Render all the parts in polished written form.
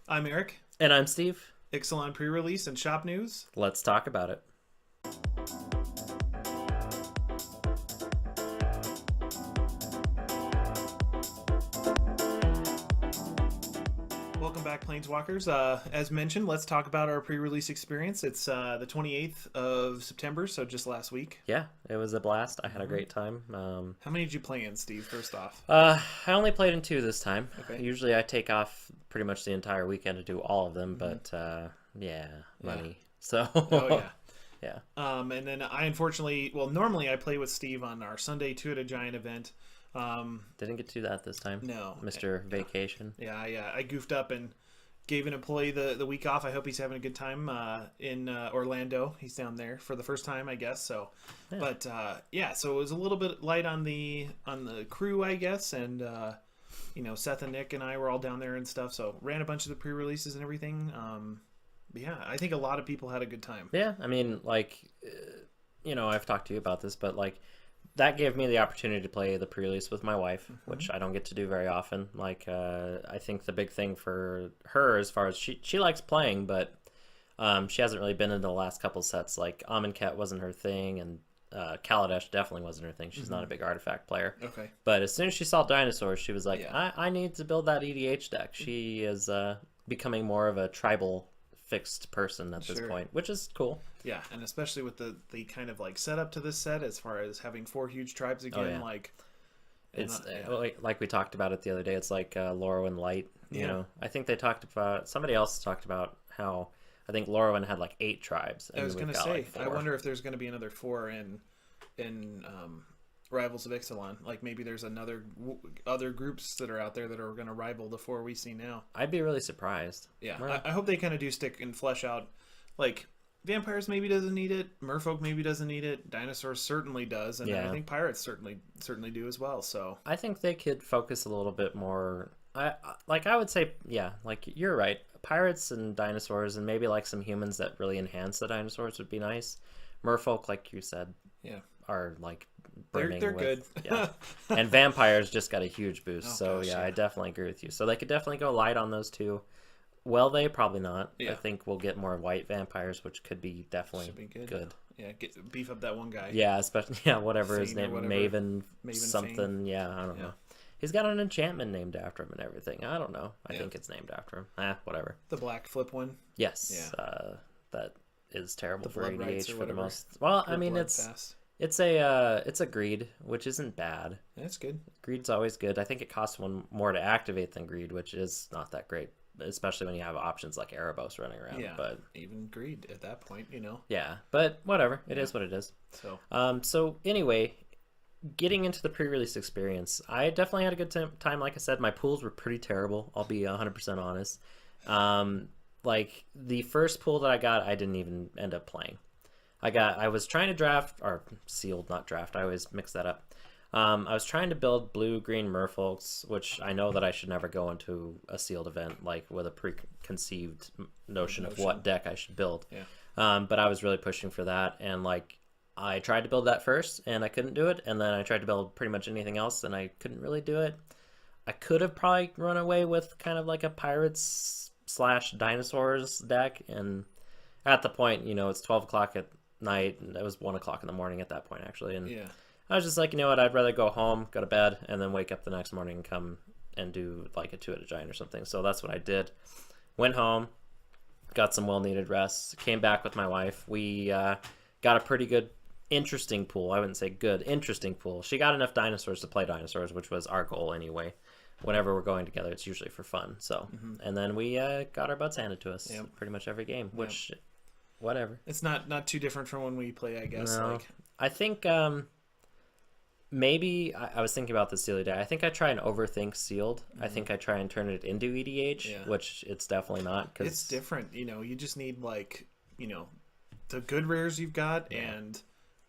I'm Eric. And I'm Steve. Ixalan Pre-release and shop news. Let's talk about it. Welcome back, Planeswalkers. As mentioned, let's talk about our pre-release experience. It's the 28th of September, so just last week. Yeah, it was a blast. I had a great time. How many did you play in, Steve, first off? I only played in 2 this time. Okay. Usually I take off pretty much the entire weekend to do all of them, but yeah, money. So Oh, yeah. yeah. And then I unfortunately, normally I play with Steve on our Sunday Two-Headed Giant event. Didn't get to do that this time. No. Mr. Vacation. Yeah, I goofed up and gave an employee the week off. I hope he's having a good time in Orlando. He's down there for the first time, I guess. So, Yeah. but so it was a little bit light on the crew, I guess, and Seth and Nick and I were all down there and stuff. So ran a bunch of the pre-releases and everything. But yeah, I think a lot of people had a good time. Yeah, I mean, I've talked to you about this, but that gave me the opportunity to play the pre-release with my wife, which I don't get to do very often. I think the big thing for her, as far as she likes playing, but she hasn't really been into the last couple sets. Like Amonkhet wasn't her thing, and Kaladesh definitely wasn't her thing. She's not a big artifact player. Okay. But as soon as she saw dinosaurs, she was like, Yeah. I need to build that EDH deck. She is becoming more of a tribal fixed person at this point, which is cool. Yeah, and especially with the kind of setup to this set, as far as having 4 huge tribes again, It's like we talked about it the other day. It's like Lorwyn Light. You know, I think somebody else talked about how I think Lorwyn had 8 tribes. I was going to say, I wonder if there's going to be another 4 in Rivals of Ixalan. Maybe there's other groups that are out there that are going to rival the 4 we see now. I'd be really surprised. Yeah, I hope they kind of do stick and flesh out. Vampires maybe doesn't need it. Merfolk maybe doesn't need it. Dinosaurs certainly does, and I think pirates certainly do as well. So I think they could focus a little bit more. I would say, you're right. Pirates and dinosaurs, and maybe some humans that really enhance the dinosaurs would be nice. Merfolk, like you said, are brimming they're with, good. Yeah, and vampires just got a huge boost. Oh, gosh, I definitely agree with you. So they could definitely go light on those 2. Well, they probably not. Yeah. I think we'll get more white vampires, which could be definitely good. Yeah, beef up that one guy. Yeah, especially whatever his name, Maven something. Fane. Yeah, I don't know. He's got an enchantment named after him and everything. I don't know. I think it's named after him. Whatever. The black flip one. Yes. Yeah. That is terrible for Blood Rights ADH or for the whatever. most. Well, Or I mean, Blood it's Fast. it's a greed, which isn't bad. That's good. Greed's always good. I think it costs 1 more to activate than greed, which is not that great, especially when you have options like Erebos running around. Yeah, but even greed at that point, Yeah, but whatever. It is what it is. So anyway, getting into the pre-release experience, I definitely had a good time. Like I said, my pools were pretty terrible. I'll be 100% honest. The first pool that I got, I didn't even end up playing. I was trying to draft, or sealed, not draft. I always mix that up. I was trying to build blue-green merfolks, which I know that I should never go into a sealed event with a preconceived notion of what deck I should build. Yeah. But I was really pushing for that, and I tried to build that first, and I couldn't do it, and then I tried to build pretty much anything else, and I couldn't really do it. I could have probably run away with kind of a pirates/dinosaurs deck, and at the point, it's 12 o'clock at night, and it was 1 o'clock in the morning at that point, actually, and I was just like, you know what, I'd rather go home, go to bed, and then wake up the next morning and come and do a 2-headed giant or something. So that's what I did. Went home, got some well-needed rest, came back with my wife. We got a pretty good, interesting pool. I wouldn't say good, interesting pool. She got enough dinosaurs to play dinosaurs, which was our goal anyway. Whenever we're going together, it's usually for fun. So, and then we got our butts handed to us pretty much every game, which, whatever. It's not too different from when we play, I guess. No. I think maybe I was thinking about this the other day. I think I try and overthink sealed. I think I try and turn it into EDH, which it's definitely not. Cause it's different. You just need the good rares you've got and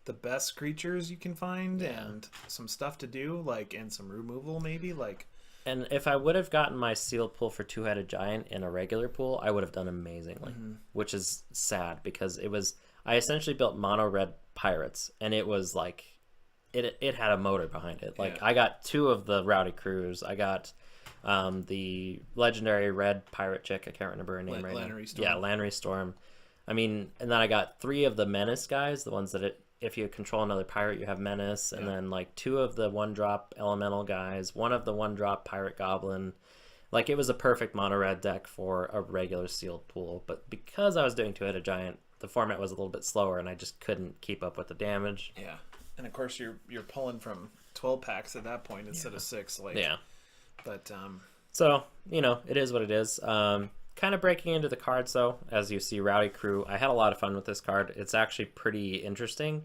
the best creatures you can find and some stuff to do, and some removal maybe. And if I would have gotten my sealed pool for 2-headed giant in a regular pool, I would have done amazingly, which is sad because I essentially built mono red pirates, and it was it had a motor behind it. I got 2 of the rowdy crews. I got The legendary red pirate chick, I can't remember her name right now. Lannery Storm. Yeah, Lannery Storm. I mean, and then I got 3 of the Menace guys, the ones that if you control another pirate, you have Menace, and then like 2 of the 1-drop Elemental guys, 1 of the 1-drop Pirate Goblin. Like, it was a perfect mono red deck for a regular sealed pool, but because I was doing 2-headed giant, the format was a little bit slower, and I just couldn't keep up with the damage. Yeah, and of course you're pulling from 12 packs at that point instead of 6. Like, yeah, but so it is what it is. Kind of breaking into the cards, though, as you see, Rowdy Crew. I had a lot of fun with this card. It's actually pretty interesting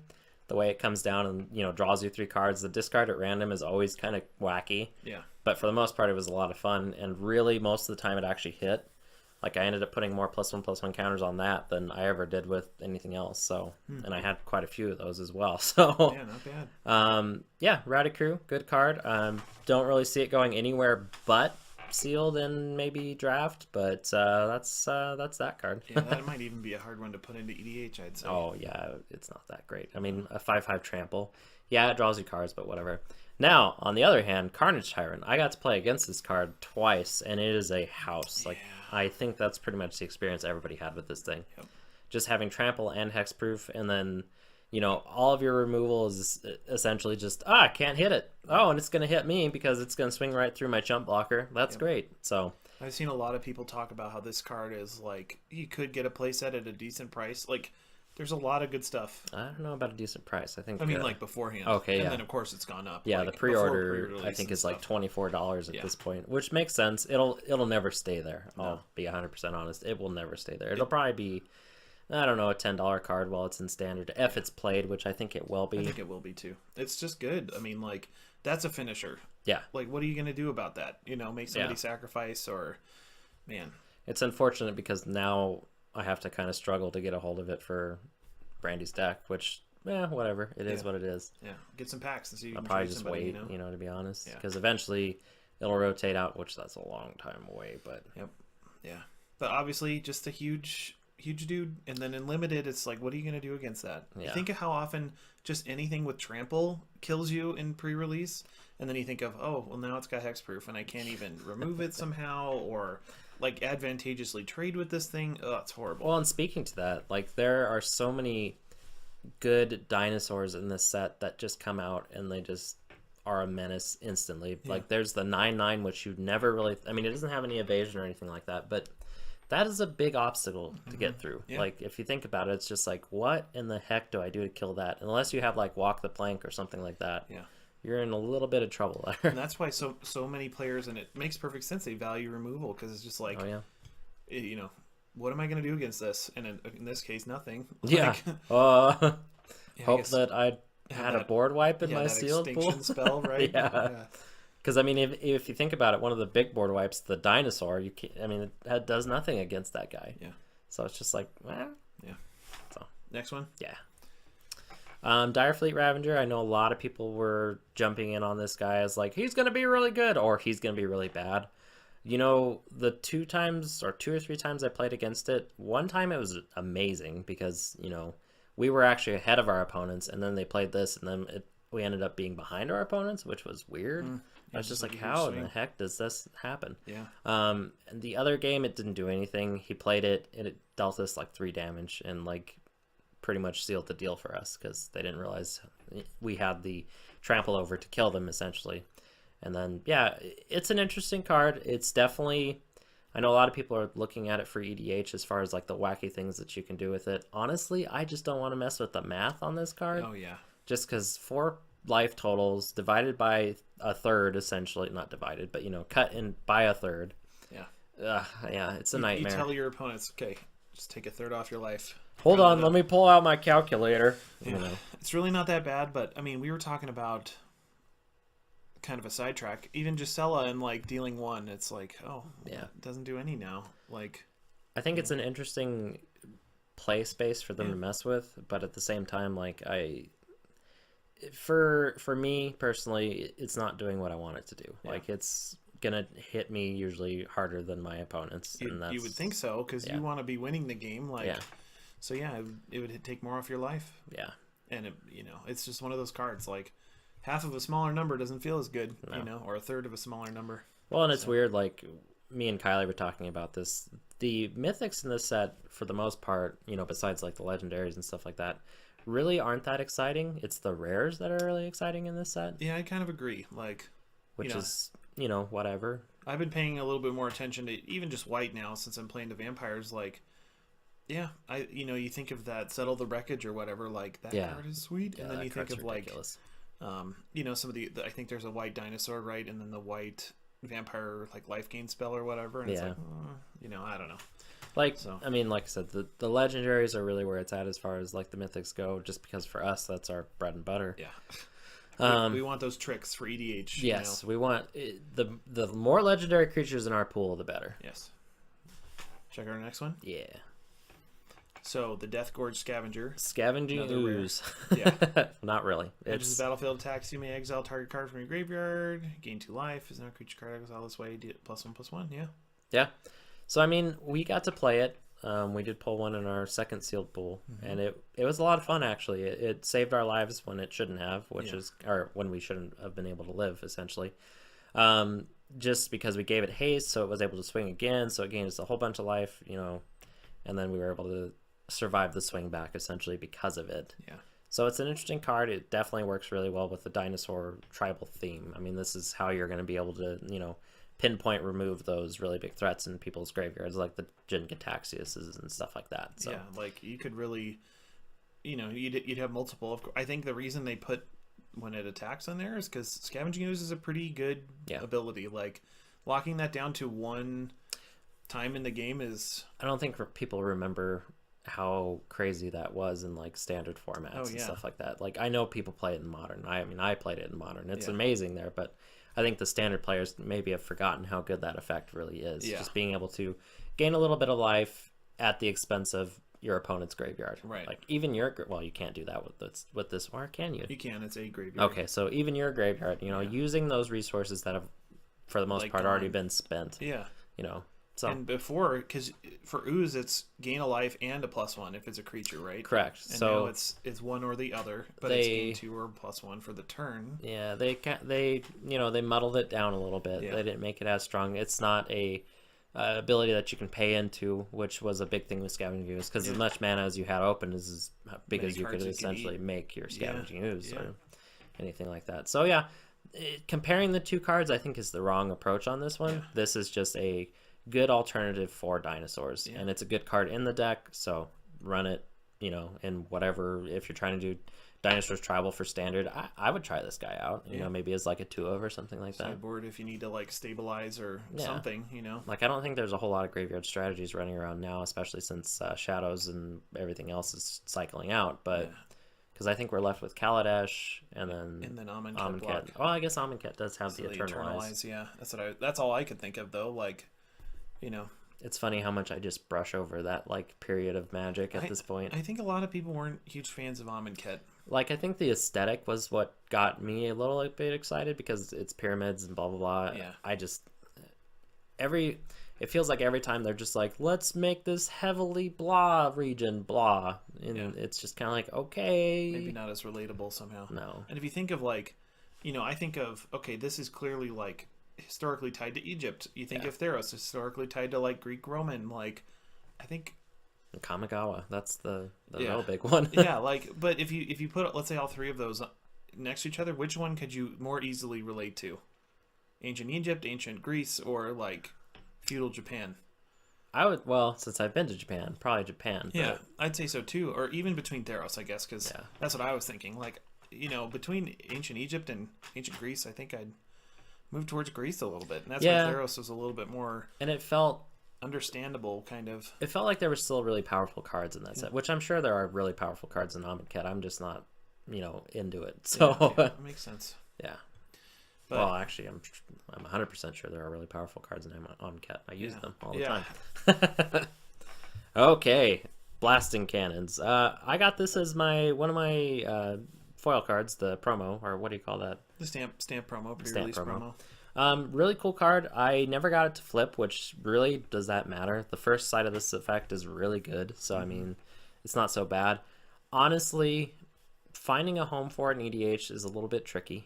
the way it comes down and draws you 3 cards. The discard at random is always kind of wacky. Yeah. But for the most part, it was a lot of fun, and really most of the time it actually hit. Like, I ended up putting more +1/+1 counters on that than I ever did with anything else. So, and I had quite a few of those as well. So yeah, not bad. Rowdy Crew, good card. Don't really see it going anywhere but sealed and maybe draft, but that's that card. Yeah, that might even be a hard one to put into EDH, I'd say. Oh yeah, it's not that great. I mean, a 5/5 trample, yeah, it draws you cards, but whatever. Now, on the other hand, Carnage Tyrant. I got to play against this card twice, and it is a house. Like, I think that's pretty much the experience everybody had with this thing. Yep. Just having trample and hexproof, and then all of your removal is essentially just, I can't hit it. Oh, and it's going to hit me because it's going to swing right through my chump blocker. That's great. So I've seen a lot of people talk about how this card is like, you could get a playset at a decent price. Like, there's a lot of good stuff. I don't know about a decent price. I think. I mean, like beforehand. Okay, and yeah. then of course it's gone up. Yeah, like, the pre-order pre-release I think and is like stuff. $24 at this point, which makes sense. It'll never stay there. No. I'll be 100% honest. It will never stay there. It'll probably be, I don't know, a $10 card while it's in standard, if it's played, which I think it will be. I think it will be too. It's just good. I mean, like, that's a finisher. Yeah. Like, what are you gonna do about that? Make somebody sacrifice, or man. It's unfortunate because now I have to kind of struggle to get a hold of it for Brandy's deck, which, whatever. It is what it is. Yeah, get some packs and see. You I'll can probably trade just somebody, wait, to be honest, Yeah. because eventually it'll rotate out, which that's a long time away. But Yep. Yeah. But obviously, just a huge dude, and then in limited, it's like, what are you gonna do against that? Yeah. You think of how often just anything with trample kills you in pre-release, and then you think of, oh, well, now it's got hexproof, and I can't even remove it somehow, or like advantageously trade with this thing. Oh, it's horrible. Well, and speaking to that, like, there are so many good dinosaurs in this set that just come out and they just are a menace instantly. Yeah. Like, there's the 9/9, which you never really, I mean, it doesn't have any evasion or anything like that, but that is a big obstacle to get through. Yeah. Like, if you think about it, it's just like, what in the heck do I do to kill that? Unless you have like Walk the Plank or something like that. Yeah. You're in a little bit of trouble there. And that's why so many players, and it makes perfect sense, they value removal, because it's just like, Oh yeah. What am I going to do against this? And in this case, nothing. Yeah. Like, yeah, I Hope guess that I had a that- board wipe in my that sealed pool. extinction spell, right? Yeah. Because, I mean, if you think about it, one of the big board wipes, the dinosaur, it does nothing against that guy. Yeah. So it's just like, Yeah. So Next one. yeah. Direfleet Ravager, I know a lot of people were jumping in on this guy as like, he's going to be really good or he's going to be really bad. The 2 times or 2 or 3 times I played against it, one time it was amazing because, we were actually ahead of our opponents, and then they played this, and then we ended up being behind our opponents, which was weird. I was just like, how in the heck does this happen? Yeah. And the other game, it didn't do anything. He played it, and it dealt us like 3 damage, and like pretty much sealed the deal for us because they didn't realize we had the trample over to kill them, essentially. And then, yeah, it's an interesting card. It's definitely, I know a lot of people are looking at it for EDH as far as like the wacky things that you can do with it. Honestly, I just don't want to mess with the math on this card. Oh, yeah. Just because 4 life totals divided by a third, essentially, not divided, but, cut in by a third. Yeah. Yeah, it's a nightmare. You tell your opponents, okay, just take a third off your life. Hold on, let me pull out my calculator. Yeah. It's really not that bad, but I mean, we were talking about kind of a sidetrack. Even Gisela and like dealing 1, it's like, oh, Yeah. it doesn't do any now. Like, I think it's an interesting play space for them to mess with, but at the same time, like, for me personally, it's not doing what I want it to do. Yeah. Like, it's gonna hit me usually harder than my opponents, and that's, you would think so, because you want to be winning the game. Like, Yeah. So yeah, it would take more off your life. Yeah. And it's just one of those cards. Like, half of a smaller number doesn't feel as good, or a third of a smaller number. Well, and it's weird, like, me and Kylie were talking about this. The mythics in this set, for the most part, you know, besides, like, the legendaries and stuff like that, really aren't that exciting. It's the rares that are really exciting in this set. Yeah, I kind of agree. Like, which is, you know, whatever. I've been paying a little bit more attention to even just white now since I'm playing the vampires. Like, yeah, you think of that Settle the Wreckage or whatever. Like, that card is sweet, and then you think of ridiculous. Like, some of the I think there's a white dinosaur, right, and then the white vampire like life gain spell or whatever, and it's like, I don't know. Like, so. I mean, like I said, the legendaries are really where it's at as far as like the mythics go, just because for us that's our bread and butter. Yeah. We want those tricks for EDH. Yes, we want the more legendary creatures in our pool, the better. Yes. Check out our next one. Yeah. So the Death Gorge Scavenger. Scavenging ooze. Yeah. Not really. Enters the battlefield attacks. You may exile target card from your graveyard. Gain 2 life. Is now a creature card exile this way. +1/+1. Yeah. Yeah. So I mean, we got to play it. We did pull one in our second sealed pool, and it was a lot of fun actually. It saved our lives when it shouldn't have, or when we shouldn't have been able to live essentially. Just because we gave it haste, so it was able to swing again, so it gained us a whole bunch of life, and then we were able to survive the swing back essentially because of it. Yeah. So it's an interesting card. It definitely works really well with the dinosaur tribal theme. I mean, this is how you're going to be able to, pinpoint remove those really big threats in people's graveyards, like the Jin Gataxiuses and stuff like that. So. Yeah, like you could really, you'd have multiple. I think the reason they put when it attacks on there is because Scavenging Ooze is a pretty good ability. Like locking that down to one time in the game is. I don't think people remember how crazy that was in like standard formats and stuff like that. Like I know people play it in modern. I mean, I played it in modern. It's amazing there, but I think the standard players maybe have forgotten how good that effect really is. Yeah. Just being able to gain a little bit of life at the expense of your opponent's graveyard. Right. Like even you can't do that with this. Or can you? You can. It's a graveyard. Okay, so even your graveyard, using those resources that have, for the most part, already been spent. Yeah. So. And before, because for Ooze, it's gain a life and a +1 if it's a creature, right? Correct. And so now it's one or the other, but it's gain 2 or +1 for the turn. Yeah, they muddled it down a little bit. Yeah. They didn't make it as strong. It's not a ability that you can pay into, which was a big thing with Scavenging Ooze, because as much mana as you had open is as big as you could essentially make your Scavenging Ooze or anything like that. So yeah, comparing the two cards, I think, is the wrong approach on this one. Yeah. This is just a good alternative for dinosaurs, and it's a good card in the deck, so run it, in whatever. If you're trying to do Dinosaurs Tribal for standard, I would try this guy out, maybe as like a 2-of or something like that. Sideboard if you need to like stabilize or something, Like I don't think there's a whole lot of graveyard strategies running around now, especially since Shadows and everything else is cycling out, but because I think we're left with Kaladesh and then Amonkhet. Well, I guess Amonkhet does have the Eternalize. Yeah, that's all I could think of though. Like, it's funny how much I just brush over that like period of Magic at this point. I think a lot of people weren't huge fans of Amonkhet. Like I think the aesthetic was what got me a little bit excited because it's pyramids and blah blah blah. Yeah. I just it feels like every time they're just like, let's make this heavily blah region blah, and it's just kind of like, okay, maybe not as relatable somehow. No. And if you think of like, I think of, okay, this is clearly like historically tied to Egypt. You think of Theros, historically tied to like Greek Roman. Like, I think Kamigawa, that's the real big one. Yeah, like, but if you put, let's say, all three of those next to each other, which one could you more easily relate to? Ancient Egypt, ancient Greece, or like feudal Japan? I would, since I've been to Japan, probably Japan. Yeah, I'd say so too. Or even between Theros, I guess, because that's what I was thinking. Like, between ancient Egypt and ancient Greece, I think I'd move towards Greece a little bit, and that's why Theros was a little bit more. And it felt understandable, kind of. It felt like there were still really powerful cards in that set, which I'm sure there are really powerful cards in Amonkhet. I'm just not, into it. So that makes sense. Yeah. But, well, actually, I'm 100% sure there are really powerful cards in Amonkhet. I use them all the time. Okay, blasting cannons. I got this as one of my foil cards, the promo, or what do you call that? The stamp promo, pre-release promo. Really cool card. I never got it to flip, which really does that matter. The first side of this effect is really good, so I mean, it's not so bad. Honestly, finding a home for it in EDH is a little bit tricky.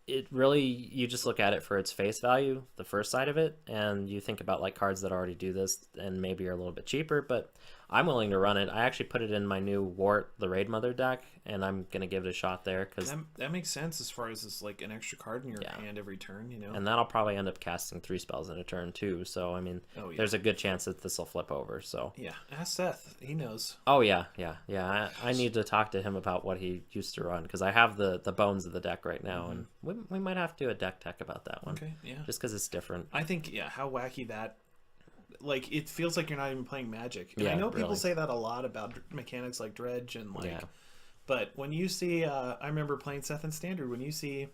it really, you just look at it for its face value, the first side of it, and you think about like cards that already do this and maybe are a little bit cheaper, but I'm willing to run it. I actually put it in my new Wart the Raid Mother deck, and I'm gonna give it a shot there because that makes sense as far as it's like an extra card in your hand every turn, you know. And that'll probably end up casting 3 spells in a turn too. So I mean, there's a good chance that this will flip over. So yeah, ask Seth, he knows. Oh yeah. I need to talk to him about what he used to run because I have the bones of the deck right now, and we might have to do a deck tech about that one. Okay, yeah, just because it's different. I think how wacky that. Like, it feels like you're not even playing Magic. And I know people say that a lot about mechanics like Dredge and like, but when you see, I remember playing Seth in Standard, when you see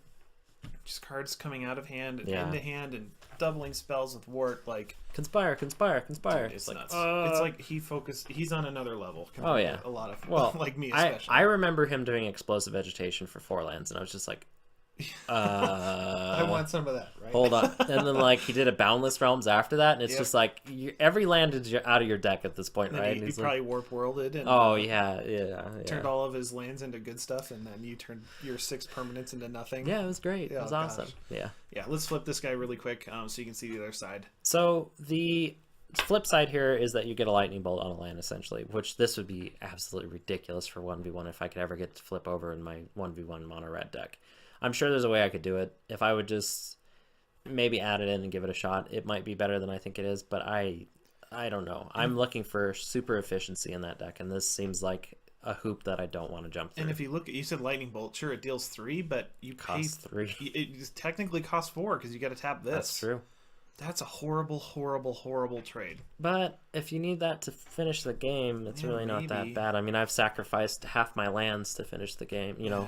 just cards coming out of hand and into hand and doubling spells with Wart, like conspire. Dude, it's like nuts. It's like he's on another level. Oh yeah, a lot of like me especially. I remember him doing explosive vegetation for 4 lands, and I was just like, I want some of that, right? Hold on. And then like he did a Boundless Realms after that, and it's just like every land is out of your deck at this point, right? He probably warp worlded and turned all of his lands into good stuff, and then you turned your 6 permanents into nothing. Yeah, it was great. It was awesome. Yeah. Let's flip this guy really quick so you can see the other side. So the flip side here is that you get a lightning bolt on a land essentially, which this would be absolutely ridiculous for 1v1 if I could ever get to flip over in my 1v1 mono red deck. I'm sure there's a way I could do it. If I would just maybe add it in and give it a shot, it might be better than I think it is, but I don't know. I'm looking for super efficiency in that deck, and this seems like a hoop that I don't want to jump through. And if you look, you said lightning bolt, sure, it deals 3, but you cost 3. It technically costs 4 because you got to tap this. That's true. That's a horrible, horrible, horrible trade. But if you need that to finish the game, it's really not that bad. I mean, I've sacrificed half my lands to finish the game, you know?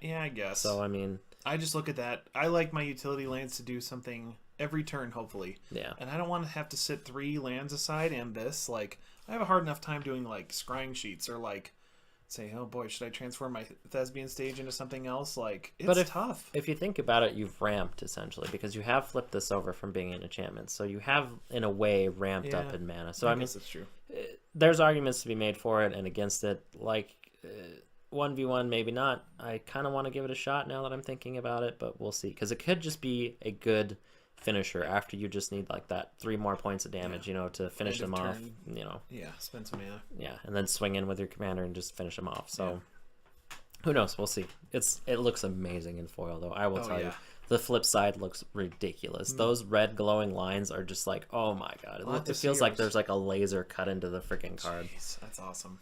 Yeah, I guess. So, I mean... I just look at that. I like my utility lands to do something every turn, hopefully. Yeah. And I don't want to have to sit 3 lands aside and this. Like, I have a hard enough time doing, like, scrying sheets or, like... say, oh boy, should I transform my Thespian stage into something else? Like, it's tough. If you think about it, you've ramped, essentially, because you have flipped this over from being an enchantment. So you have, in a way, ramped up in mana. So, I mean, guess that's true. There's arguments to be made for it and against it. Like, 1v1, maybe not. I kind of want to give it a shot now that I'm thinking about it, but we'll see. Because it could just be a good finisher after you just need like that 3 more points of damage, you know, to finish them off, you know. Yeah, spend some mana. Yeah, and then swing in with your commander and just finish them off. So who knows? We'll see. It looks amazing in foil though. I will tell you. The flip side looks ridiculous. Those red glowing lines are just like, oh my god. It feels like there's like a laser cut into the freaking card. Jeez, that's awesome.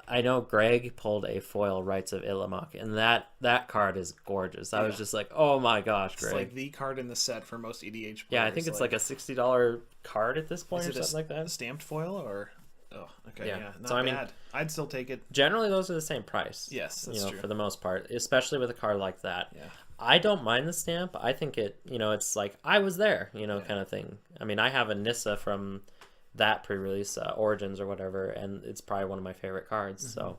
I know Greg pulled a foil Rites of Illamoc, and that card is gorgeous. I was just like, oh my gosh, Greg. It's like the card in the set for most EDH players. Yeah, I think it's like a $60 card at this point or something like that. Stamped foil or... Oh, okay, yeah. Not so, bad. I mean, I'd still take it. Generally, those are the same price. Yes, that's true. For the most part, especially with a card like that. Yeah. I don't mind the stamp. I think it, it's like, I was there, kind of thing. I mean, I have a Nissa from that pre-release, Origins or whatever, and it's probably one of my favorite cards. So,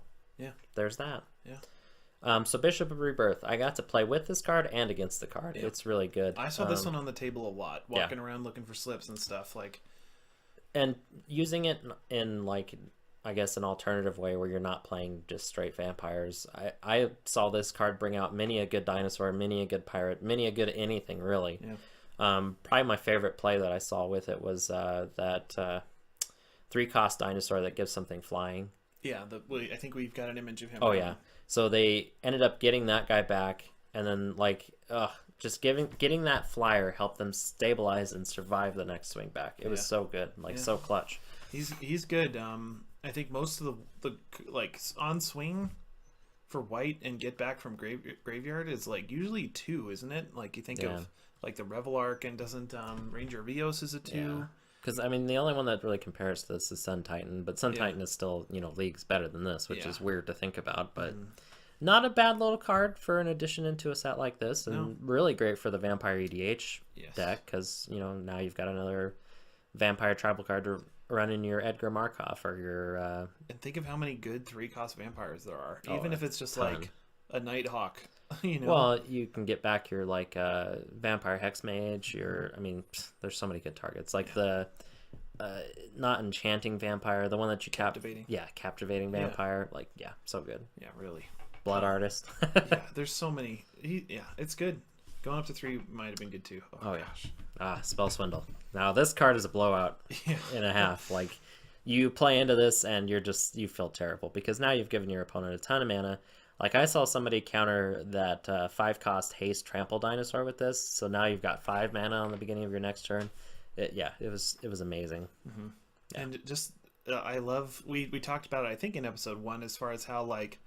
there's that. Yeah. So Bishop of Rebirth, I got to play with this card and against the card. Yeah. It's really good. I saw this one on the table a lot, walking around looking for slips and stuff. And using it in, like, I guess an alternative way where you're not playing just straight vampires. I saw this card bring out many a good dinosaur, many a good pirate, many a good anything, really. Yeah. Probably my favorite play that I saw with it was that 3-cost dinosaur that gives something flying. Yeah, I think we've got an image of him. Oh, yeah. So they ended up getting that guy back, and then, like, just getting that flyer helped them stabilize and survive the next swing back. It was so good, so clutch. He's good. I think most of the like on swing for white and get back from graveyard is like usually 2, isn't it? Like you think of like the Revel Arc, and doesn't Ranger Rios is a 2? Yeah. Because I mean the only one that really compares to this is Sun Titan, but Sun Titan is still leagues better than this, which is weird to think about, but. Not a bad little card for an addition into a set like this, and really great for the Vampire EDH deck, because now you've got another Vampire tribal card to run in your Edgar Markov or your... And think of how many good 3-cost vampires there are, even if it's just like a Nighthawk, Well, you can get back your Vampire Hexmage, there's so many good targets, like the... not enchanting vampire, the one that you captivating. Captivating vampire. So good. Yeah, really. Blood Artist. Yeah, there's so many. It's good. Going up to 3 might have been good too. Oh yeah. Spell Swindle. Now this card is a blowout and a half. Like, you play into this and you feel terrible because now you've given your opponent a ton of mana. Like, I saw somebody counter that 5-cost haste trample dinosaur with this, so now you've got 5 mana on the beginning of your next turn. It was amazing. Mm-hmm. Yeah. And just I love we talked about it, I think, in episode 1, as far as how like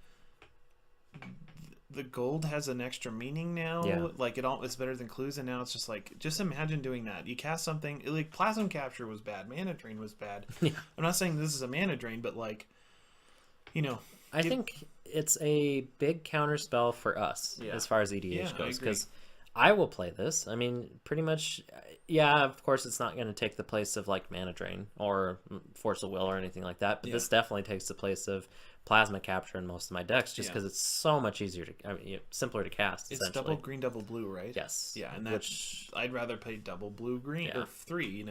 the gold has an extra meaning now. Yeah. Like, it's better than clues, and now it's just like, just imagine doing that. You cast something like Plasma Capture was bad, Mana Drain was bad. Yeah. I'm not saying this is a mana drain, but like, I think it's a big counter spell for us as far as EDH goes, because I will play this. I mean, pretty much, yeah, of course it's not going to take the place of like Mana Drain or Force of Will or anything like that, but this definitely takes the place of Plasma Capture in most of my decks, just because it's so much easier to, simpler to cast. It's double green, double blue, right? Yes. Yeah, and I'd rather play double blue, green, or 3,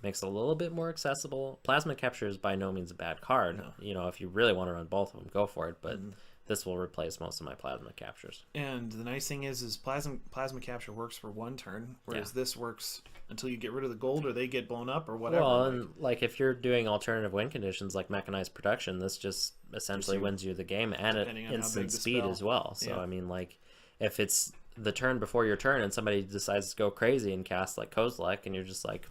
Makes it a little bit more accessible. Plasma Capture is by no means a bad card. No. If you really want to run both of them, go for it, but this will replace most of my Plasma Captures. And the nice thing is Plasma Capture works for 1 turn, whereas this works until you get rid of the gold or they get blown up or whatever. Well, and like if you're doing alternative win conditions like Mechanized Production, this just essentially wins you the game and at instant speed as well. So, I mean, like, if it's the turn before your turn and somebody decides to go crazy and cast like Kozilek, and you're just like,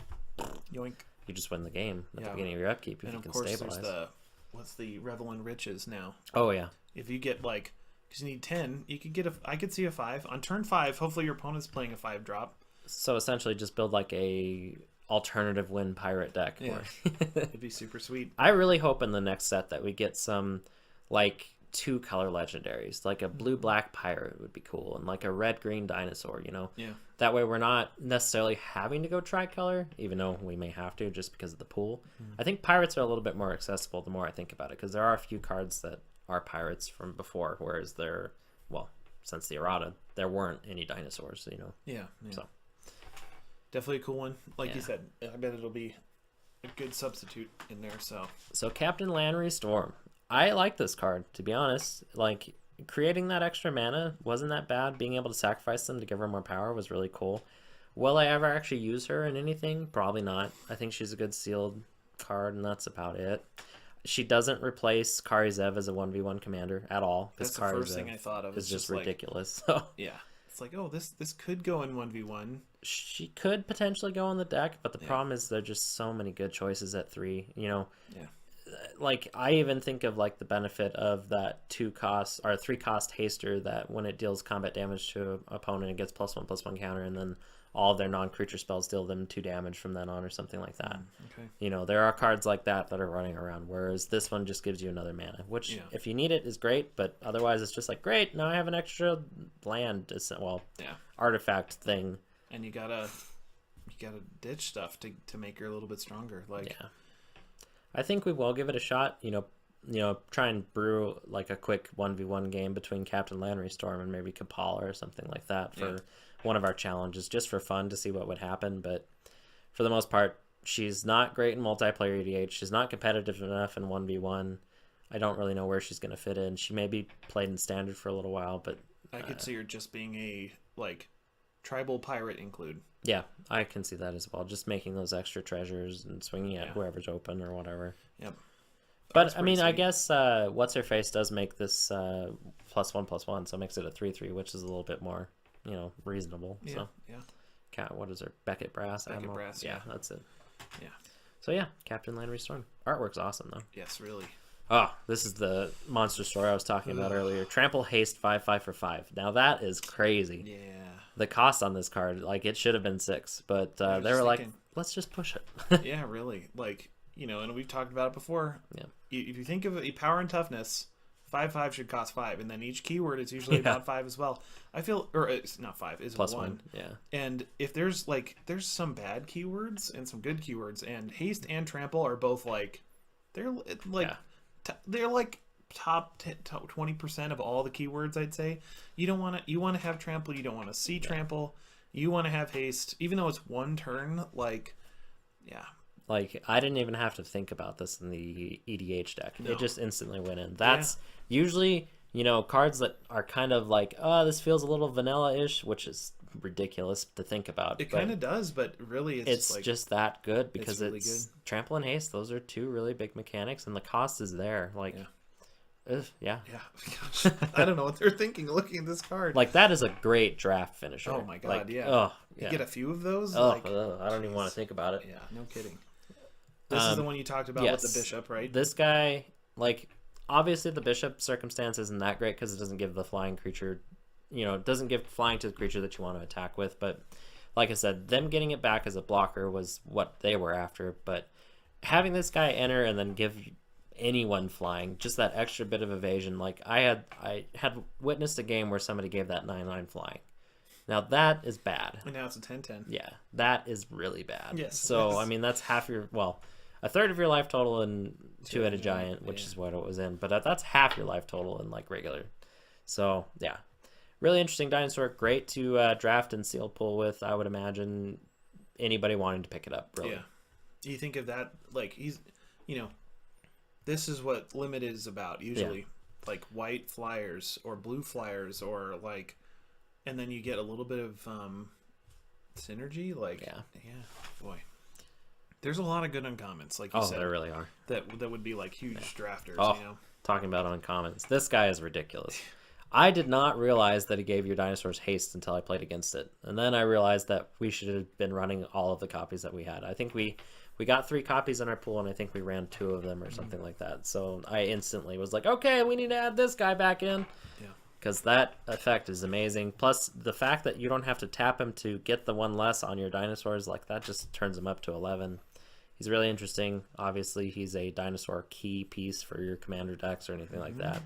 yoink. You just win the game at the beginning of your upkeep if you can stabilize. And what's the Revel in Riches now? Oh yeah. If you get like, because you need 10, you could get I could see a 5 on turn 5. Hopefully your opponent's playing a 5-drop. So essentially, just build like a alternative win pirate deck. Yeah, it'd be super sweet. I really hope in the next set that we get some like 2 color legendaries, like a blue-black pirate would be cool, and like a red-green dinosaur. Yeah. That way we're not necessarily having to go tricolor, even though we may have to just because of the pool. I think pirates are a little bit more accessible the more I think about it, because there are a few cards that are pirates from before, whereas since the errata, there weren't any dinosaurs, Yeah. So definitely a cool one. Like you said, I bet it'll be a good substitute in there. So Captain Lannery Storm. I like this card, to be honest. Like, creating that extra mana wasn't that bad. Being able to sacrifice them to give her more power was really cool. Will I ever actually use her in anything? Probably not. I think she's a good sealed card, and that's about it. She doesn't replace Kari Zev as a 1v1 commander at all. That's the first thing I thought of. It's just ridiculous. Like, yeah. It's like, this could go in 1v1. She could potentially go on the deck, but the problem is there are just so many good choices at 3. Yeah. Like, I even think of like the benefit of that 2-cost or 3-cost haster that when it deals combat damage to an opponent, it gets +1/+1 counter, and then all of their non-creature spells deal them 2 damage from then on or something like that. Okay. There are cards like that are running around, whereas this one just gives you another mana, which if you need it is great, but otherwise it's just like, great, now I have an extra land, artifact thing. And you gotta ditch stuff to make her a little bit stronger. I think we will give it a shot. Try and brew like a quick 1v1 game between Captain Lannery Storm and maybe Kapala or something like that for one of our challenges, just for fun to see what would happen. But for the most part, she's not great in multiplayer EDH. She's not competitive enough in 1v1. I don't really know where she's going to fit in. She may be played in Standard for a little while, but I could see her just being a tribal pirate include. Yeah, I can see that as well. Just making those extra treasures and swinging at whoever's open or whatever. Yep. But I mean, sweet. I guess what's her face does make this +1/+1, so it makes it a 3/3, which is a little bit more, reasonable. Yeah. So Cat, what is her? Beckett Brass. Beckett Brass. Yeah, that's it. Yeah. So yeah, Captain Lannery Storm. Artwork's awesome though. Yes, really. Oh, this is the monster story I was talking about earlier. Trample Haste 5/5 for 5. Now that is crazy. Yeah. The cost on this card, like, it should have been 6, but they were like, let's just push it. Yeah, really. And we've talked about it before. Yeah. If you think of a power and toughness, 5/5 should cost 5, and then each keyword is usually about 5 as well. I feel, or it's not 5, it's +1. Yeah. And if there's some bad keywords and some good keywords, and haste and trample are both they're top 20% of all the keywords, I'd say. You want to have trample, you don't want to see trample, you want to have haste, even though it's 1 turn. Like, I didn't even have to think about this in the EDH deck. No. It just instantly went in. That's usually you know, cards that are kind of like, oh, this feels a little vanilla-ish, which is ridiculous to think about. It kind of does, but really it's like, just that good because really it's good. trample and haste. Those are two really big mechanics, and the cost is there. Like, yeah. Gosh, I don't know what they're thinking looking at this card. Like, that is a great draft finisher. Oh my god, like, yeah. Oh, you get a few of those. Oh, like, I don't even want to think about it. Yeah, no kidding. This is the one you talked about with the bishop, right? This guy, like, obviously the bishop circumstance isn't that great because it doesn't give the flying creature, you know, it doesn't give flying to the creature that you want to attack with. But like I said, them getting it back as a blocker was what they were after. But having this guy enter and then give anyone flying just that extra bit of evasion, like I had witnessed a game where somebody gave that 9/9 flying. Now that is bad. And now it's a 10/10. Yeah, that is really bad. Yes. So I mean, that's half your, well, a third of your life total in two-headed giant, which is what it was in. But that's half your life total in like regular. So yeah, really interesting dinosaur. Great to draft and seal pull with. I would imagine anybody wanting to pick it up. Really. Yeah. You think of that, like, he's, you know, this is what Limit is about usually. Like white flyers or blue flyers or like, and then you get a little bit of synergy. Like, yeah, boy. There's a lot of good uncommons, like you said. Oh, there really are. That would be like huge drafters, you know? Talking about uncommons. This guy is ridiculous. I did not realize that he gave your dinosaurs haste until I played against it. And then I realized that we should have been running all of the copies that we had. I think we got 3 copies in our pool, and I think we ran 2 of them or something like that. So I instantly was like, okay, we need to add this guy back in. Yeah. Because that effect is amazing. Plus, the fact that you don't have to tap him to get the 1 less on your dinosaurs, like that just turns him up to 11. He's really interesting. Obviously, he's a dinosaur key piece for your commander decks or anything like that.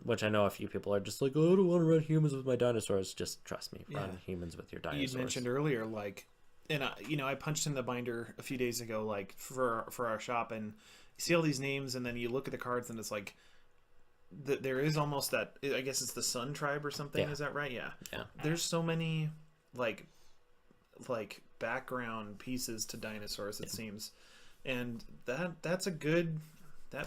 Which I know a few people are just like, oh, I don't want to run humans with my dinosaurs. Just trust me, run humans with your dinosaurs. You mentioned earlier, like, and I punched in the binder a few days ago, like for our shop, and you see all these names, and then you look at the cards, and it's like, there is almost that. I guess it's the Sun Tribe or something. Yeah. Is that right? Yeah. Yeah. There's so many like background pieces to dinosaurs, it seems, and that's a good.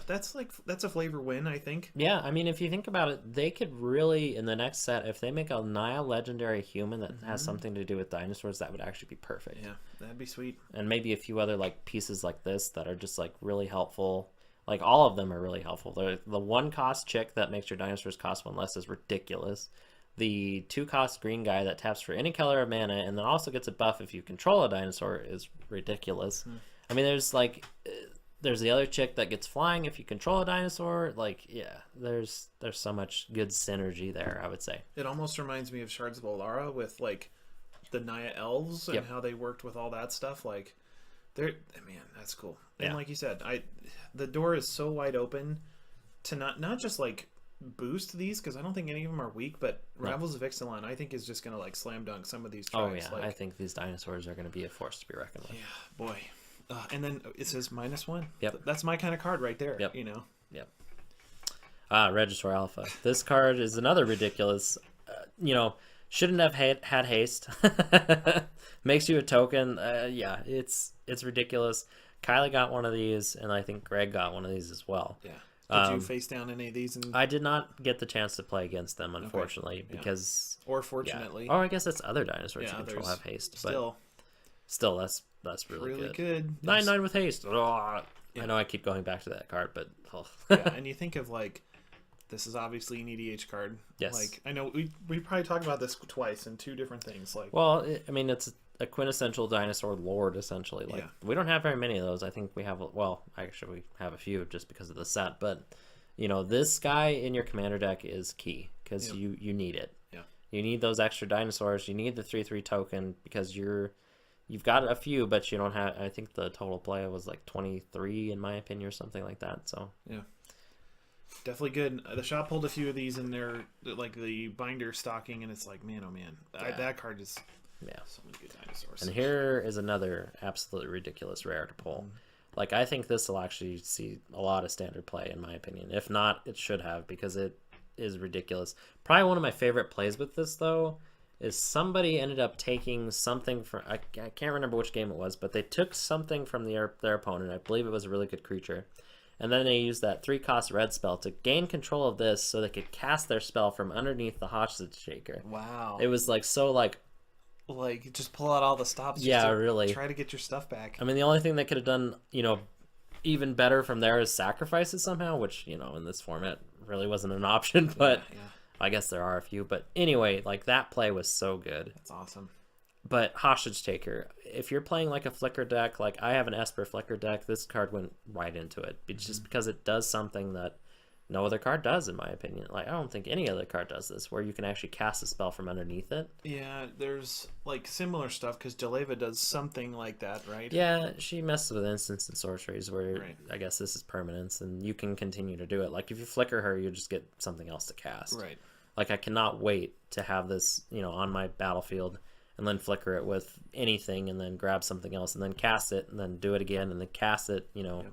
That's a flavor win, I think. Yeah, I mean, if you think about it, they could really, in the next set, if they make a Nile legendary human that has something to do with dinosaurs, that would actually be perfect. Yeah, that'd be sweet. And maybe a few other like pieces like this that are just like really helpful. Like all of them are really helpful. The 1 cost chick that makes your dinosaurs cost 1 less is ridiculous. The 2 cost green guy that taps for any color of mana and then also gets a buff if you control a dinosaur is ridiculous. I mean, there's the other chick that gets flying if you control a dinosaur. Like, yeah, there's so much good synergy there, I would say. It almost reminds me of Shards of Alara with like the Naya elves and how they worked with all that stuff. Like, man, that's cool. And like you said, the door is so wide open to not just like boost these, because I don't think any of them are weak, but Rivals of Ixalan I think is just gonna like slam dunk some of these tribes. Oh yeah, I think these dinosaurs are gonna be a force to be reckoned with. Yeah, boy. And then it says -1. Yep. That's my kind of card right there. Yep. You know. Yep. Regisaur Alpha. This card is another ridiculous. Shouldn't have had haste. Makes you a token. Yeah, it's ridiculous. Kylie got one of these, and I think Greg got one of these as well. Yeah. Did you face down any of these? I did not get the chance to play against them, unfortunately, because or fortunately. Yeah. Or I guess that's other dinosaurs you control have haste. Still, that's really good. 9/9 with haste. Oh, I know I keep going back to that card, but yeah. And you think of like, this is obviously an EDH card. Yes. Like, I know we probably talked about this twice in 2 different things. Like, well, I mean, it's a quintessential dinosaur lord, essentially. Like, we don't have very many of those. I think we have, well, actually we have a few just because of the set, but this guy in your commander deck is key because you need it. Yeah. You need those extra dinosaurs. You need the 3/3 token because you've got a few, but you don't have, I think the total play was like 23 in my opinion or something like that. So yeah, definitely good. The shop pulled a few of these in their, like, the binder stocking, and it's like, man, oh man, that card is so many good dinosaurs. And here is another absolutely ridiculous rare to pull. Like, I think this will actually see a lot of standard play in my opinion. If not, it should have, because it is ridiculous. Probably one of my favorite plays with this though is somebody ended up taking something from, I can't remember which game it was, but they took something from their opponent. I believe it was a really good creature, And then they used that 3-cost red spell to gain control of this so they could cast their spell from underneath the hostage shaker. Wow. It was like so like just pull out all the stops. Yeah, just to really. Try to get your stuff back. I mean, the only thing they could have done, even better from there is sacrifice it somehow, which, in this format really wasn't an option, but Yeah. I guess there are a few. But anyway, like that play was so good. That's awesome. But Hostage Taker, if you're playing like a Flicker deck, like I have an Esper Flicker deck, this card went right into it. It's just because it does something that no other card does, in my opinion. Like, I don't think any other card does this, where you can actually cast a spell from underneath it. Yeah, there's like similar stuff because Jaleva does something like that, right? Yeah, she messes with instants and sorceries, where Right. I guess this is permanence, and you can continue to do it. Like, if you flicker her, you just get something else to cast. Right. Like, I cannot wait to have this, on my battlefield, and then flicker it with anything, and then grab something else, and then cast it, and then do it again, and then cast it, Yep.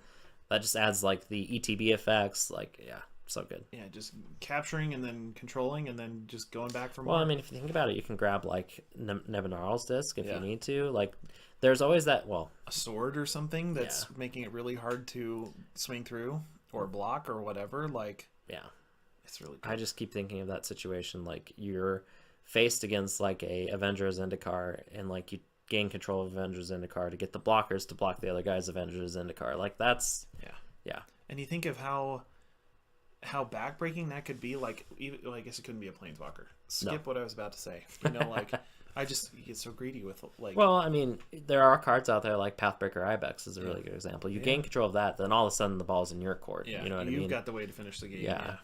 That just adds, like, the ETB effects. Like, yeah, so good. Yeah, just capturing and then controlling and then just going back for more. Well, I mean, if you think about it, you can grab, like, Nebinarl's Disc if Yeah. you need to. Like, there's always that, a sword or something that's making it really hard to swing through or block or whatever. Like, yeah. it's really good. I just keep thinking of that situation, like, you're faced against, like, a Avengers Zendikar, and, like, you gain control of Avengers Zendikar to get the blockers to block the other guy's Avengers Zendikar. Like, that's... Yeah. And you think of how backbreaking that could be. Like, even, well, I guess it couldn't be a planeswalker. Skip what I was about to say. Like, I just get so greedy with, like... Well, I mean, there are cards out there, like Pathbreaker Ibex is a really good example. You gain control of that, then all of a sudden the ball's in your court. Yeah, you know what I mean? You've got the way to finish the game. Yeah.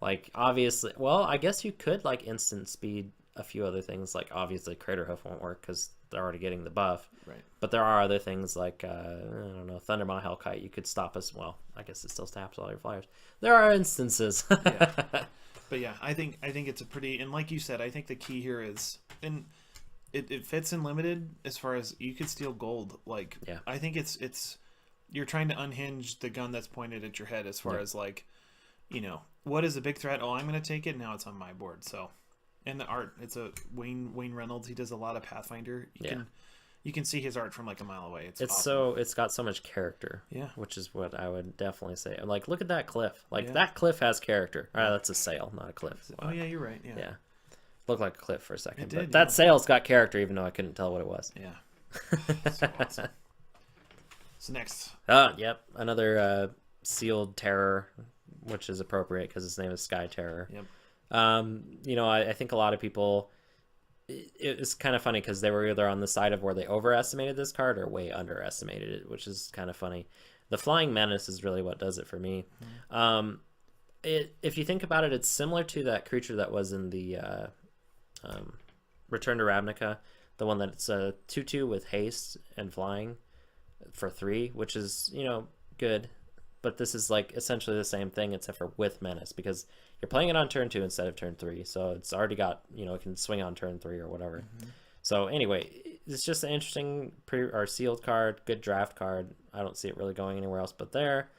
Like, obviously... Well, I guess you could, like, instant speed a few other things. Like, obviously, Craterhoof won't work because they're already getting the buff. Right. But there are other things like, I don't know, Thundermaw Hellkite. You could stop us. Well, I guess it still stops all your flyers. There are instances. Yeah. But yeah, I think it's a pretty... And like you said, I think the key here is... And it fits in limited as far as you could steal gold. Like, Yeah. I think it's... You're trying to unhinge the gun that's pointed at your head as far as, like, what is a big threat? Oh, I'm going to take it. Now it's on my board. So... And the art, it's a Wayne Reynolds. He does a lot of Pathfinder. You can see his art from like a mile away. It's awesome. It's got so much character. Yeah, which is what I would definitely say. Like, look at that cliff. Like that cliff has character. All right, that's a sail, not a cliff. Oh yeah, you're right. Yeah. Looked like a cliff for a second, It did, but that sail's got character, even though I couldn't tell what it was. Yeah. So awesome. So next. Yep, another sealed terror, which is appropriate because his name is Sky Terror. Yep. I think a lot of people, it's kind of funny because they were either on the side of where they overestimated this card or way underestimated it, which is kind of funny. The Flying Menace is really what does it for me. Mm-hmm. If you think about it, it's similar to that creature that was in the Return to Ravnica, the one that's a 2/2 with haste and flying for 3, which is, good. But this is like essentially the same thing, except for with Menace, because you're playing it on turn 2 instead of turn 3. So it's already got, it can swing on turn 3 or whatever. Mm-hmm. So anyway, it's just an interesting or sealed card, good draft card. I don't see it really going anywhere else but there.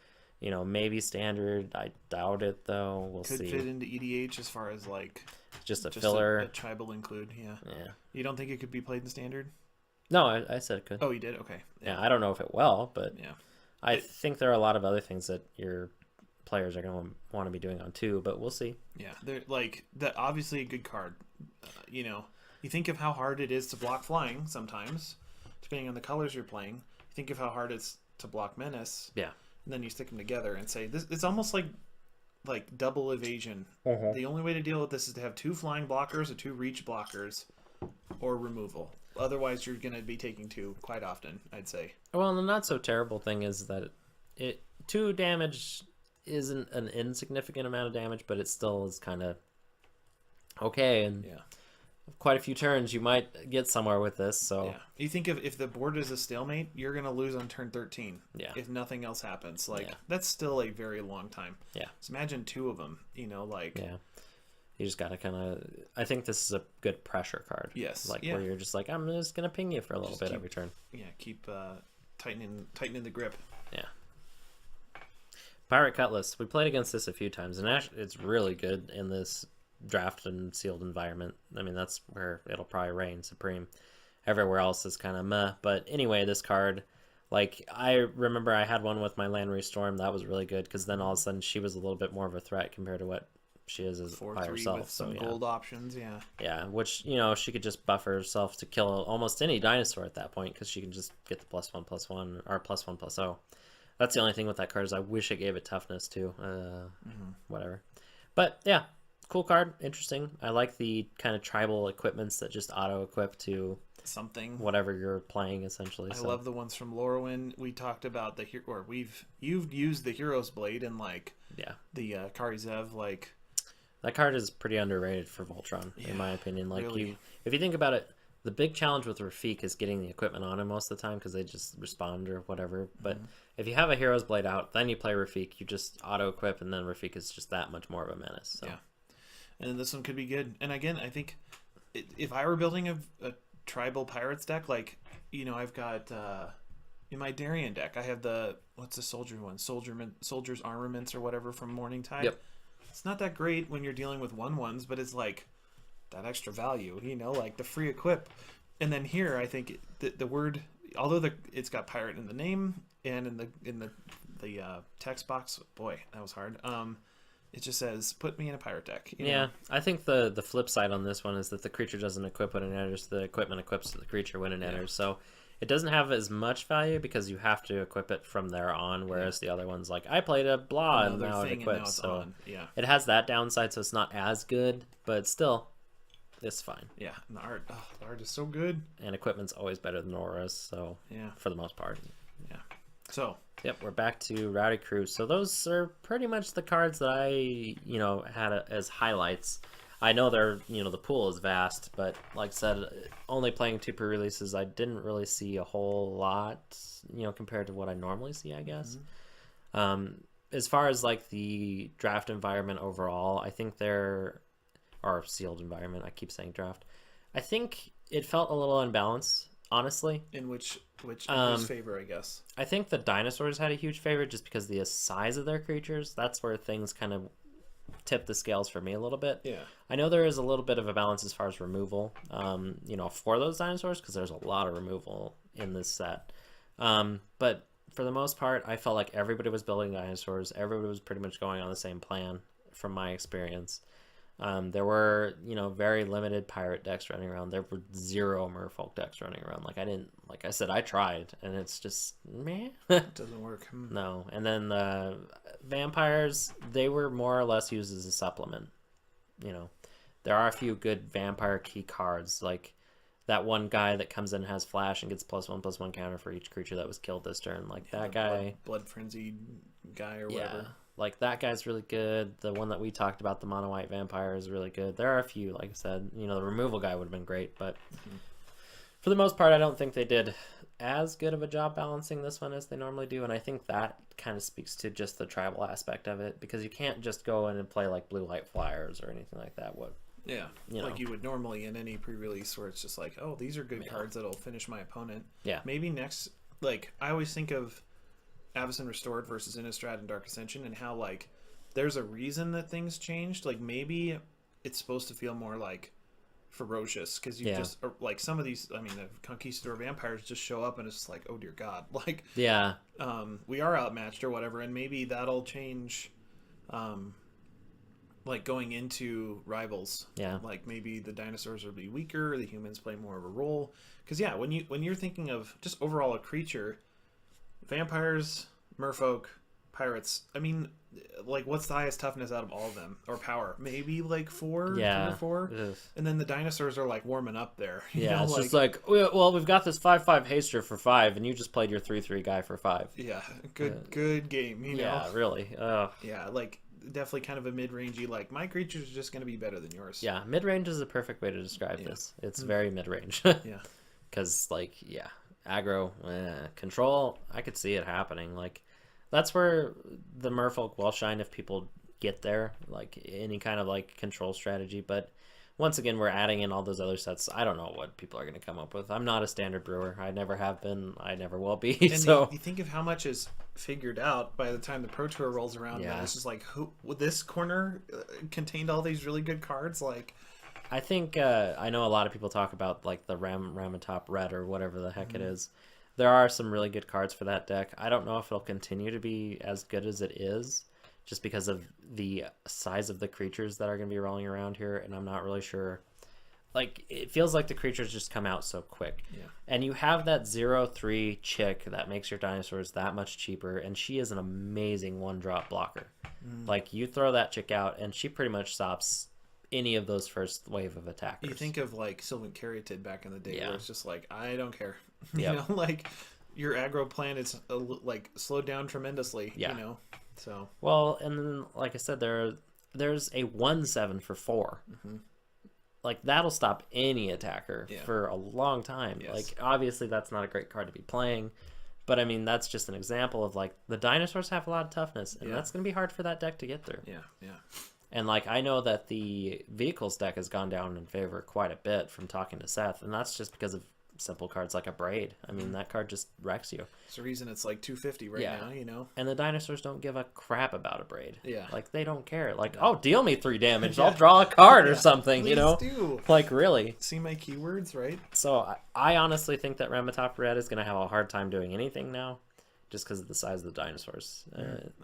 Maybe standard. I doubt it, though. We'll see. Could fit into EDH as far as like just a filler. A tribal include, yeah. You don't think it could be played in standard? No, I said it could. Oh, you did? Okay. Yeah, I don't know if it will, but yeah. I think there are a lot of other things that your players are going to want to be doing on too, but we'll see. Yeah, they're like that. Obviously, a good card. You think of how hard it is to block flying sometimes, depending on the colors you're playing. You think of how hard it's to block Menace. Yeah. And then you stick them together and say this. It's almost like double evasion. Uh-huh. The only way to deal with this is to have 2 flying blockers or 2 reach blockers, or removal. Otherwise, you're going to be taking 2 quite often, I'd say. Well, the not so terrible thing is that 2 damage isn't an insignificant amount of damage, but it still is kind of okay. And quite a few turns, you might get somewhere with this. So you think if the board is a stalemate, you're going to lose on turn 13. Yeah. If nothing else happens, that's still a very long time. Yeah. So imagine 2 of them. Yeah. You just gotta kind of. I think this is a good pressure card. Yes. Where you're just like, I'm just gonna ping you for a little bit every turn. Yeah. Keep tightening the grip. Yeah. Pirate Cutlass. We played against this a few times, and actually, it's really good in this draft and sealed environment. I mean, that's where it'll probably reign supreme. Everywhere else is kind of meh. But anyway, this card, Like, I remember I had one with my Landry Storm. That was really good because then all of a sudden she was a little bit more of a threat compared to what she is by herself. With some gold options, yeah. Yeah, which, she could just buffer herself to kill almost any dinosaur at that point because she can just get the +1/+1 or +1/+0. That's the only thing with that card is I wish it gave it toughness too. Whatever. But yeah, cool card. Interesting. I like the kind of tribal equipments that just auto-equip to something, whatever you're playing, essentially. I love the ones from Lorwyn. We talked about you've used the Hero's Blade and the Karizev, like that card is pretty underrated for Voltron, in my opinion. Like really. If you think about it, the big challenge with Rafik is getting the equipment on him most of the time because they just respond or whatever. But if you have a Hero's Blade out, then you play Rafik, you just auto-equip, and then Rafik is just that much more of a menace. So. Yeah, and this one could be good. And again, I think if I were building a tribal pirates deck, I've got in my Darien deck, I have what's the soldier one? Soldiers Armaments or whatever from Morningtide. Yep. It's not that great when you're dealing with 1/1s, but it's like that extra value, like the free equip. And then here, I think the word, although it's got pirate in the name and in the text box, boy, that was hard. It just says, put me in a pirate deck. Yeah, I think the flip side on this one is that the creature doesn't equip when it enters. The equipment equips to the creature when it enters. So it doesn't have as much value because you have to equip it from there on, whereas the other one's like, I played a blah, and now it equips. So it has that downside, so it's not as good, but still, it's fine. Yeah, and the art is so good. And equipment's always better than auras, so for the most part. Yeah. So yep, we're back to Rowdy Crew. So those are pretty much the cards that I, had as highlights. I know they're, the pool is vast, but like I said, only playing 2 pre-releases, I didn't really see a whole lot, compared to what I normally see, I guess. As far as like the draft environment overall, I think or sealed environment, I keep saying draft. I think it felt a little unbalanced, honestly. In which whose favor, I guess? I think the dinosaurs had a huge favor just because of the size of their creatures. That's where things kind of tip the scales for me a little bit. Yeah. I know there is a little bit of a balance as far as removal, for those dinosaurs because there's a lot of removal in this set. But for the most part, I felt like everybody was building dinosaurs. Everybody was pretty much going on the same plan from my experience. There were, very limited pirate decks running around. There were 0 merfolk decks running around. Like I said, I tried, and it's just, meh. It doesn't work. No. And then the vampires, they were more or less used as a supplement. There are a few good vampire key cards, like that one guy that comes in and has flash and gets +1/+1 counter for each creature that was killed this turn. Like that guy. Blood frenzied guy or whatever. Like that guy's really good. The one that we talked about, the mono white vampire, is really good. There are a few, like I said, the removal guy would have been great, but for the most part, I don't think they did as good of a job balancing this one as they normally do, and I think that kind of speaks to just the tribal aspect of it, because you can't just go in and play like blue light flyers or anything like that. Like you would normally in any pre-release where it's just like, oh, these are good cards that'll finish my opponent. Yeah. Maybe next, like I always think of Avacyn Restored versus Innistrad and Dark Ascension, and how like there's a reason that things changed. Like maybe it's supposed to feel more like ferocious because you just like some of these. I mean, the Conquistador vampires just show up and it's just like, oh dear God, like we are outmatched or whatever, and maybe that'll change. Like going into rivals, like maybe the dinosaurs will be weaker, the humans play more of a role. Because when you're thinking of just overall a creature. Vampires, merfolk, pirates. I mean, like, what's the highest toughness out of all of them? Or power? Maybe, like, 4? 3 or 4? Ugh. And then the dinosaurs are, like, warming up there. It's just like, well, we've got this 5/5 haster for 5, and you just played your 3/3 guy for 5. Yeah, good game, Yeah, really. Yeah, like, definitely kind of a mid-rangey, like, my creature's just going to be better than yours. Yeah, mid-range is the perfect way to describe this. It's very mid-range. Yeah. Because, like, aggro, control, I could see it happening. Like, that's where the merfolk will shine if people get there, like any kind of like control strategy. But once again, we're adding in all those other sets. I don't know what people are going to come up with. I'm not a standard brewer. I never have been. I never will be. And so you think of how much is figured out by the time the Pro Tour rolls around. Yeah. And it's just like, this corner contained all these really good cards. Like, I think I know a lot of people talk about like the Ramatop Red or whatever the heck it is. there are some really good cards for that deck. I don't know if it'll continue to be as good as it is, just because of the size of the creatures that are going to be rolling around here, and I'm not really sure. Like, it feels like the creatures just come out so quick. Yeah. And you have that 0/3 chick that makes your dinosaurs that much cheaper, and she is an amazing one-drop blocker. Like, you throw that chick out, and she pretty much stops any of those first wave of attackers. You think of, like, Sylvan Caryatid back in the day, Yeah. where it's just like, I don't care. Yep. You know, like, your aggro plan is, like, slowed down tremendously, Yeah. you know? So. Well, and then, like I said, there's a 1/7 for 4. Like, that'll stop any attacker for a long time. Yes. Like, obviously, that's not a great card to be playing. But, I mean, that's just an example of, like, the dinosaurs have a lot of toughness. And that's going to be hard for that deck to get through. Yeah, yeah. And, like, I know that the vehicles deck has gone down in favor quite a bit from talking to Seth. And that's just because of simple cards like a Braid. I mean, that card just wrecks you. It's the reason it's like 250 right now, you know? And the dinosaurs don't give a crap about a Braid. Yeah. Like, they don't care. Like, oh, deal me 3 damage. I'll draw a card or something, Please you know? do. Like, really. See my keywords, right? So, I honestly think that Ramatop Red is going to have a hard time doing anything now, just because of the size of the dinosaurs.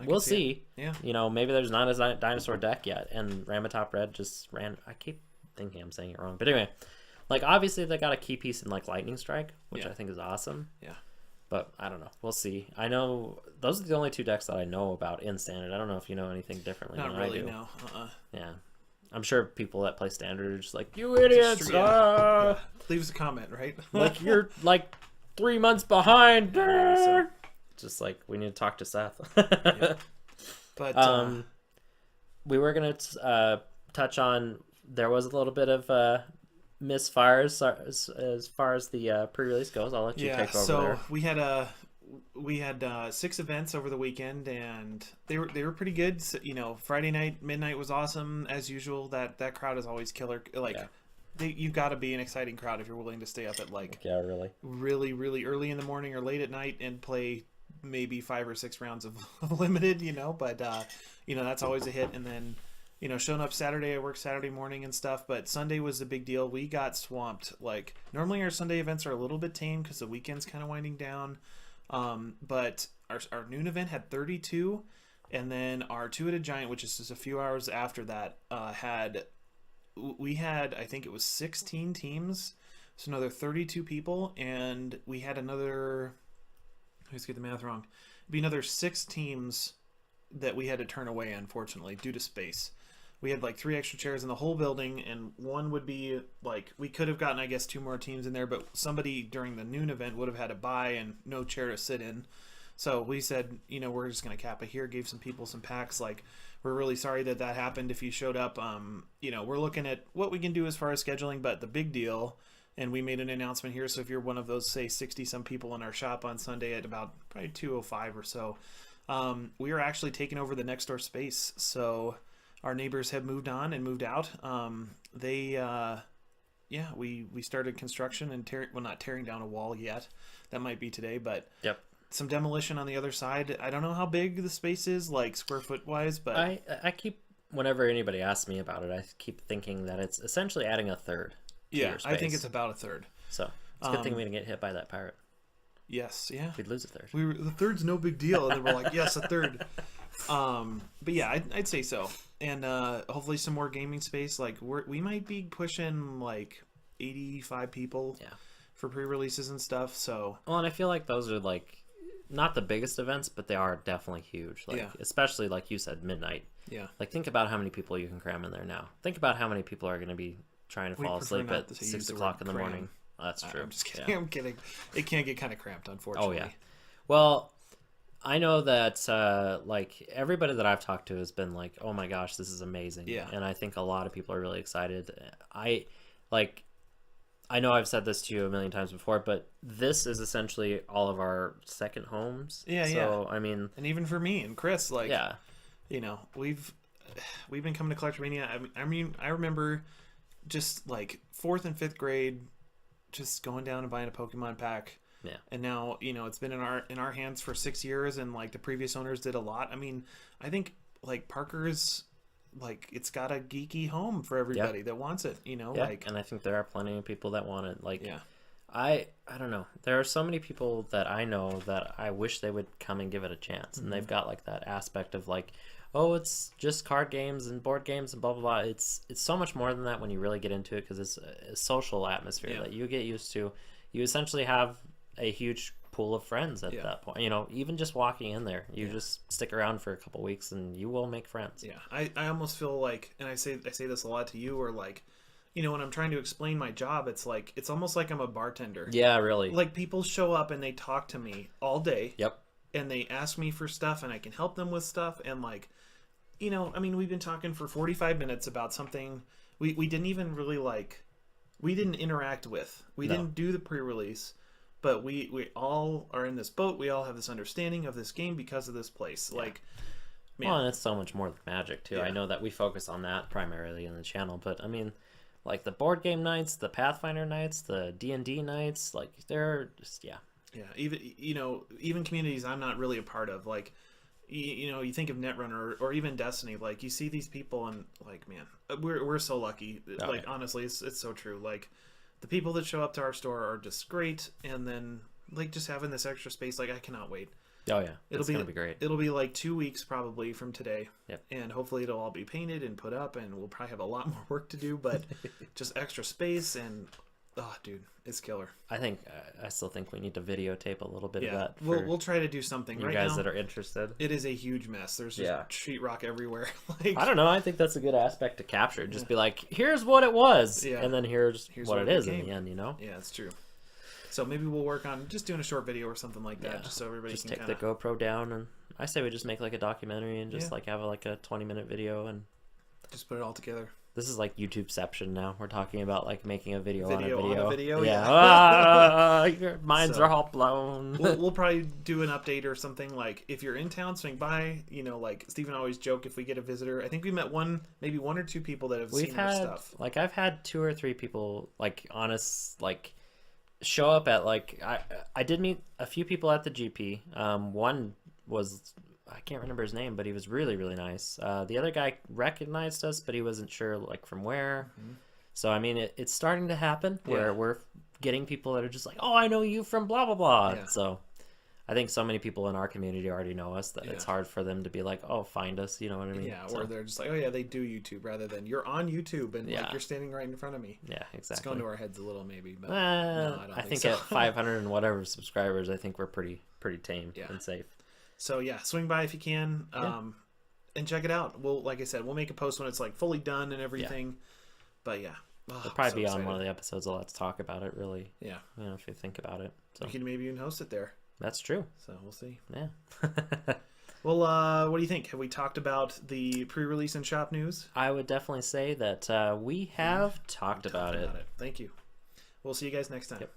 We'll see. Yeah. You know, maybe there's not a dinosaur deck yet, and Ramatop Red just ran... I keep thinking I'm saying it wrong. But anyway... Like, obviously, they got a key piece in, like, Lightning Strike, which I think is awesome. Yeah. But, I don't know. We'll see. I know... Those are the only 2 decks that I know about in Standard. I don't know if you know anything differently Not than really, I do. no. Yeah. I'm sure people that play Standard are just like, you idiots! Yeah. Leave us a comment, right? Like, you're, like, 3 months behind! So, just like, we need to talk to Seth. yeah. But, we were going to touch on... There was a little bit of... misfires as far as the pre-release goes. I'll let you take over there. So we had 6 events over the weekend, and they were pretty good. So, you know, Friday night midnight was awesome as usual. That crowd is always killer. Like, you got to be an exciting crowd if you're willing to stay up at like really early in the morning or late at night and play maybe 5 or 6 rounds of limited. You know, but you know, that's always a hit. And then, you know, showing up Saturday, I worked Saturday morning and stuff, but Sunday was a big deal. We got swamped. Like, normally our Sunday events are a little bit tame because the weekend's kind of winding down. But our noon event had 32, and then our Two-Headed Giant, which is just a few hours after that, we had, I think it was 16 teams, so another 32 people, and we had another, I always get the math wrong, it'd be another 6 teams that we had to turn away, unfortunately, due to space. We had like 3 extra chairs in the whole building, and one would be like, we could have gotten, I guess, 2 more teams in there, but somebody during the noon event would have had to buy and no chair to sit in. So we said, you know, we're just going to cap it here, gave some people some packs. Like, we're really sorry that happened if you showed up. You know, we're looking at what we can do as far as scheduling, but the big deal, and we made an announcement here, so if you're one of those, say, 60-some people in our shop on Sunday at about probably 2:05 or so, we are actually taking over the next door space. So our neighbors have moved on and moved out. We started construction and not tearing down a wall yet. That might be today, but some demolition on the other side. I don't know how big the space is, like square foot wise, but I keep, whenever anybody asks me about it, I keep thinking that it's essentially adding a third. Yeah, I think it's about a third. So it's a good thing we didn't get hit by that pirate. Yes, yeah. We'd lose a third. The third's no big deal, and then we're like, yes, a third. But yeah, I'd say so. And hopefully some more gaming space. Like, we might be pushing like 85 people for pre-releases and stuff. So well, and I feel like those are like not the biggest events, but they are definitely huge. Like, especially like you said, midnight. Yeah. Like, think about how many people you can cram in there now. Think about how many people are going to be trying to fall asleep at 6 o'clock in the morning. Oh, that's true. I'm just kidding. Yeah. I'm kidding. It can get kind of cramped, unfortunately. Oh yeah. Well, I know that like everybody that I've talked to has been like, "Oh my gosh, this is amazing!" Yeah. And I think a lot of people are really excited. I know I've said this to you a million times before, but this is essentially all of our second homes. Yeah, so, I mean, and even for me and Chris, like, you know, we've been coming to CollectorMania. I mean, I remember just like 4th and 5th grade, just going down and buying a Pokemon pack. Yeah. And now, you know, it's been in our hands for 6 years, and like the previous owners did a lot. I mean, I think like Parker's, like, it's got a geeky home for everybody that wants it, you know. Yeah. Like, and I think there are plenty of people that want it. Like, I don't know. There are so many people that I know that I wish they would come and give it a chance, and they've got like that aspect of like, oh, it's just card games and board games and blah blah blah. It's so much more than that when you really get into it, because it's a social atmosphere that you get used to. You essentially have a huge pool of friends at that point. You know, even just walking in there, you just stick around for a couple weeks and you will make friends. Yeah, I almost feel like, and I say this a lot to you, or like, you know, when I'm trying to explain my job, it's like, it's almost like I'm a bartender. Yeah, really. Like, people show up and they talk to me all day. Yep. And they ask me for stuff, and I can help them with stuff. And like, you know, I mean, we've been talking for 45 minutes about something we didn't even really like, we didn't interact with. We didn't do the pre-release, but we all are in this boat. We all have this understanding of this game because of this place. Yeah. Like, man. Well, and it's so much more than Magic too. Yeah. I know that we focus on that primarily in the channel, but I mean, like the board game nights, the Pathfinder nights, the D&D nights, like they're just yeah, even, you know, even communities I'm not really a part of, like, you know, you think of Netrunner or even Destiny, like you see these people and like, man, we're so lucky. Like, honestly, it's so true. Like, the people that show up to our store are just great, and then like just having this extra space, like I cannot wait. Oh yeah, it's gonna be great. It'll be like 2 weeks probably from today. Yep. And hopefully it'll all be painted and put up, and we'll probably have a lot more work to do, but just extra space, and oh, dude, it's killer. I still think we need to videotape a little bit of that. We'll try to do something. You right guys now, that are interested. It is a huge mess. There's just sheetrock everywhere. Like, I don't know. I think that's a good aspect to capture. Just be like, here's what it was, and then here's what it is in the end. You know? Yeah, it's true. So maybe we'll work on just doing a short video or something like that, just so everybody just can take the GoPro down, and I say we just make like a documentary and just like have like a 20-minute video and just put it all together. This is like YouTubeception now. We're talking about like making a video on a video. Yeah. Your minds are all blown. We'll probably do an update or something, like if you're in town, swing by. You know, like Steve and I always joke, if we get a visitor, I think we met maybe one or two people that have seen our stuff. Like I've had 2 or 3 people like honest like show up at like I did meet a few people at the GP. One was, I can't remember his name, but he was really, really nice. The other guy recognized us, but he wasn't sure like from where. So I mean, it's starting to happen where we're getting people that are just like, oh, I know you from blah blah blah. So I think so many people in our community already know us that it's hard for them to be like, oh, find us, you know what I mean? Yeah, or they're just like, oh yeah, they do YouTube, rather than you're on YouTube and like you're standing right in front of me. Yeah, exactly. It's going to our heads a little maybe, but no, I think so. At 500 and whatever subscribers, I think we're pretty tame and safe. So yeah, swing by if you can, and check it out. We'll, like I said, we'll make a post when it's like fully done and everything. But yeah, we'll probably be on one of the episodes of Let's Talk About It. Really, you know, if you think about it, so we can maybe even host it there. That's true. So we'll see. Yeah. Well, what do you think? Have we talked about the pre-release and shop news? I would definitely say that we have talked about it. Thank you. We'll see you guys next time. Yep.